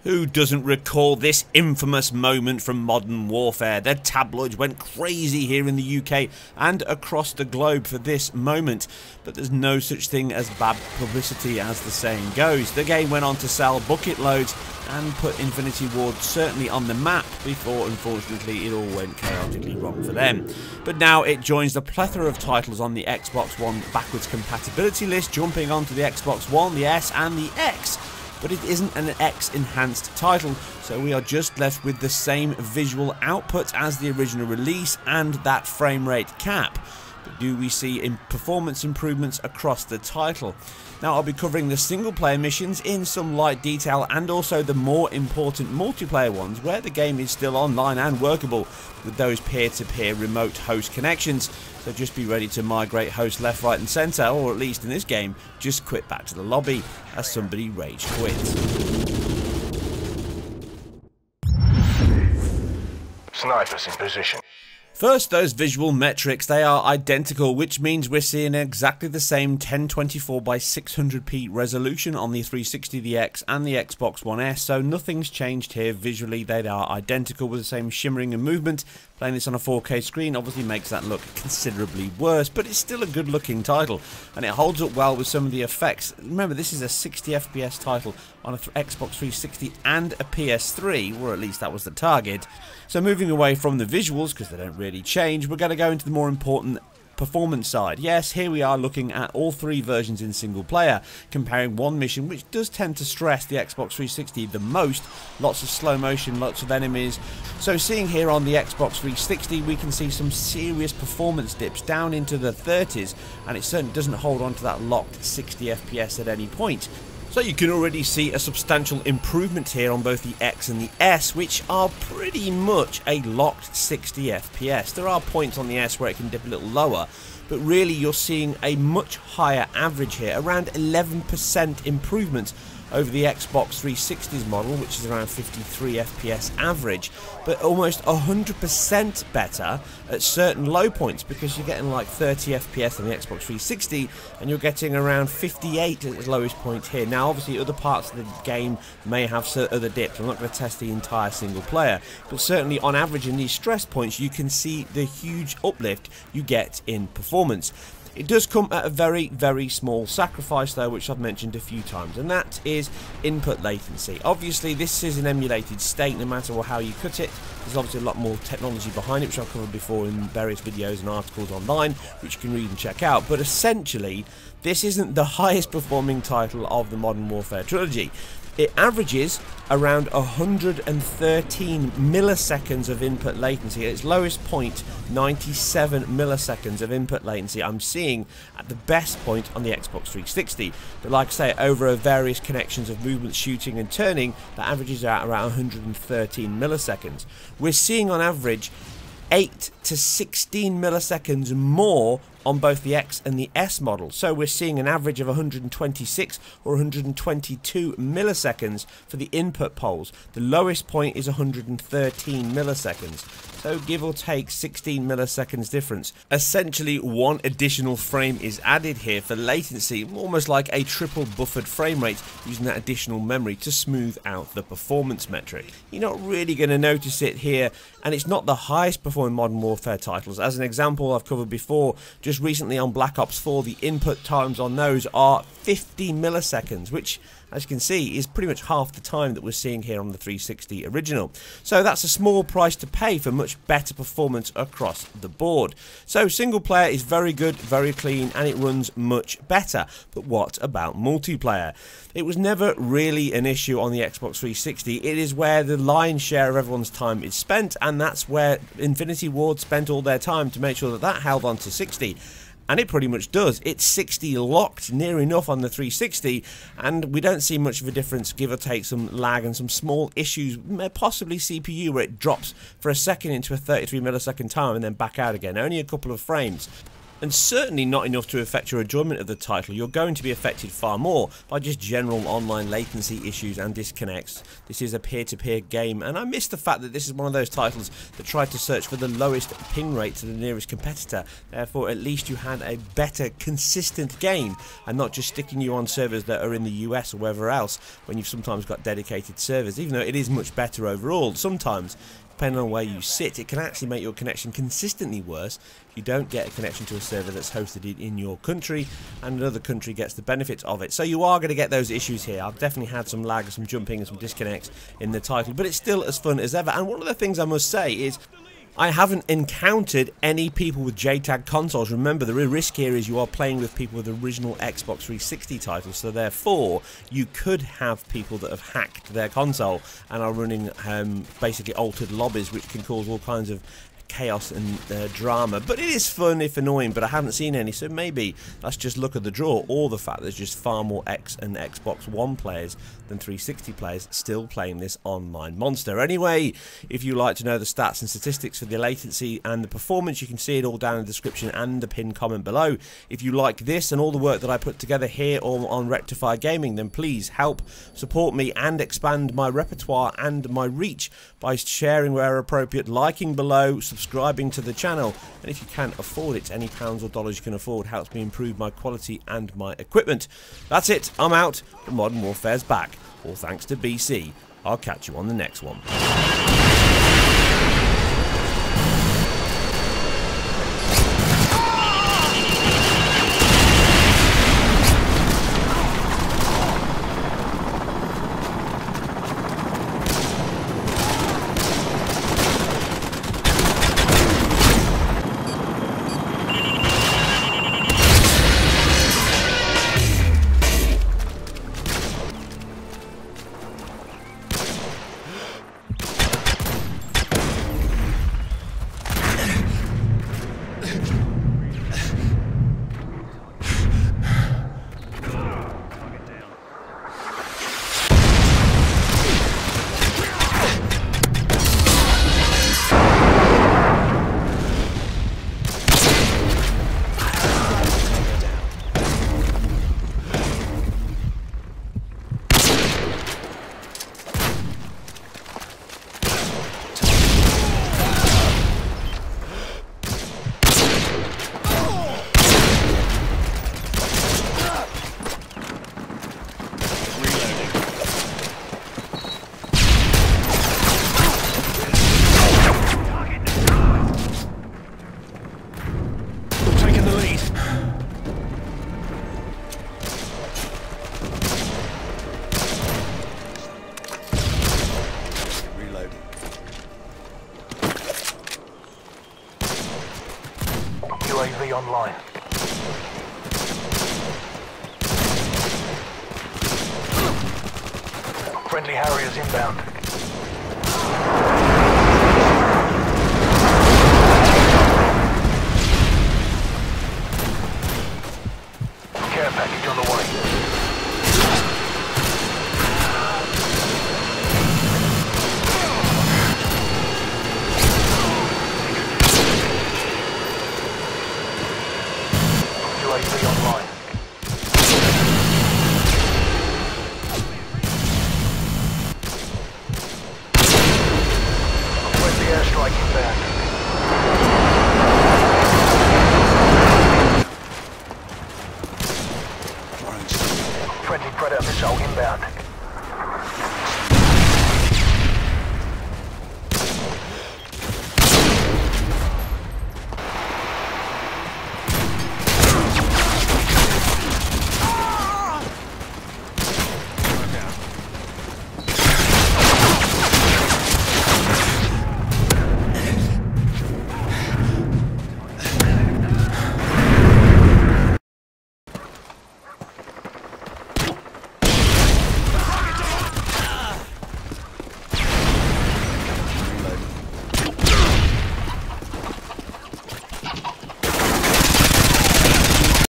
Who doesn't recall this infamous moment from Modern Warfare? The tabloids went crazy here in the UK and across the globe for this moment, but there's no such thing as bad publicity, as the saying goes. The game went on to sell bucket loads and put Infinity Ward certainly on the map before, unfortunately, it all went chaotically wrong for them. But now it joins the plethora of titles on the Xbox One backwards compatibility list, jumping onto the Xbox One, the S and the X. But it isn't an X-enhanced title, so we are just left with the same visual output as the original release and that frame rate cap. But do we see performance improvements across the title? Now, I'll be covering the single player missions in some light detail and also the more important multiplayer ones where the game is still online and workable with those peer-to-peer remote host connections. So just be ready to migrate host left, right and centre, or at least in this game, just quit back to the lobby as somebody rage quits. Snipers in position. First, those visual metrics, they are identical, which means we're seeing exactly the same 1024 by 600p resolution on the 360, the X and the Xbox One S, so nothing's changed here visually. They are identical with the same shimmering and movement. Playing this on a 4K screen obviously makes that look considerably worse, but it's still a good looking title and it holds up well with some of the effects. Remember, this is a 60 FPS title on a Xbox 360 and a PS3, or at least that was the target. So moving away from the visuals, because they don't really change, we're going to go into the more important performance side. Yes, here we are looking at all three versions in single player, comparing one mission which does tend to stress the Xbox 360 the most. Lots of slow motion, lots of enemies. So seeing here on the Xbox 360 we can see some serious performance dips down into the 30s, and it certainly doesn't hold on to that locked 60 FPS at any point. So you can already see a substantial improvement here on both the X and the S, which are pretty much a locked 60 FPS. There are points on the S where it can dip a little lower, but really you're seeing a much higher average here, around 11% improvement over the Xbox 360's model, which is around 53 FPS average, but almost 100% better at certain low points, because you're getting like 30 FPS on the Xbox 360 and you're getting around 58 at its lowest point here. Now obviously other parts of the game may have other dips. I'm not going to test the entire single player, but certainly on average in these stress points you can see the huge uplift you get in performance. It does come at a very, very small sacrifice though, which I've mentioned a few times, and that is input latency. Obviously this is an emulated state no matter how you cut it. There's obviously a lot more technology behind it, which I've covered before in various videos and articles online, which you can read and check out. But essentially, this isn't the highest performing title of the Modern Warfare trilogy. It averages around 113 milliseconds of input latency. At its lowest point, 97 milliseconds of input latency I'm seeing at the best point on the Xbox 360. But like I say, over various connections of movement, shooting and turning, that averages out around 113 milliseconds. We're seeing on average 8 to 16 milliseconds more on both the X and the S model. So we're seeing an average of 126 or 122 milliseconds for the input poles. The lowest point is 113 milliseconds. So give or take 16 milliseconds difference. Essentially one additional frame is added here for latency, almost like a triple buffered frame rate, using that additional memory to smooth out the performance metric. You're not really going to notice it here, and it's not the highest performing Modern Warfare titles. As an example I've covered before, just recently on Black Ops 4, the input times on those are 50 milliseconds, which as you can see is pretty much half the time that we're seeing here on the 360 original. So that's a small price to pay for much better performance across the board. So single player is very good, very clean, and it runs much better. But what about multiplayer? It was never really an issue on the Xbox 360. It is where the lion's share of everyone's time is spent, and that's where Infinity Ward spent all their time to make sure that that held on to 60. And it pretty much does. It's 60 locked near enough on the 360, and we don't see much of a difference, give or take some lag and some small issues, possibly CPU where it drops for a second into a 33 millisecond time and then back out again, only a couple of frames. and certainly not enough to affect your enjoyment of the title. You're going to be affected far more by just general online latency issues and disconnects. This is a peer-to-peer game, and I miss the fact that this is one of those titles that tried to search for the lowest ping rate to the nearest competitor. Therefore, at least you had a better, consistent game, and not just sticking you on servers that are in the US or wherever else, when you've sometimes got dedicated servers. Even though it is much better overall, sometimes, depending on where you sit, it can actually make your connection consistently worse if you don't get a connection to a server that's hosted in your country and another country gets the benefits of it. So you are going to get those issues here. I've definitely had some lag, some jumping and some disconnects in the title, but it's still as fun as ever. And one of the things I must say is I haven't encountered any people with JTAG consoles. Remember, the real risk here is you are playing with people with original Xbox 360 titles, so therefore you could have people that have hacked their console and are running basically altered lobbies, which can cause all kinds of chaos and drama. But it is fun, if annoying, but I haven't seen any, so maybe that's just luck of the draw, or the fact there's just far more X and Xbox One players than 360 players still playing this online monster. Anyway, if you like to know the stats and statistics for the latency and the performance, you can see it all down in the description and the pinned comment below. If you like this and all the work that I put together here on Rectify Gaming, then please help support me and expand my repertoire and my reach by sharing where appropriate, liking below, subscribing to the channel, and if you can't afford it, any pounds or dollars you can afford helps me improve my quality and my equipment. That's it, I'm out, but Modern Warfare's back, all thanks to BC. I'll catch you on the next one. UAV online. Friendly Harriers inbound. Care package on the way. UAV online. Friendly airstrike inbound.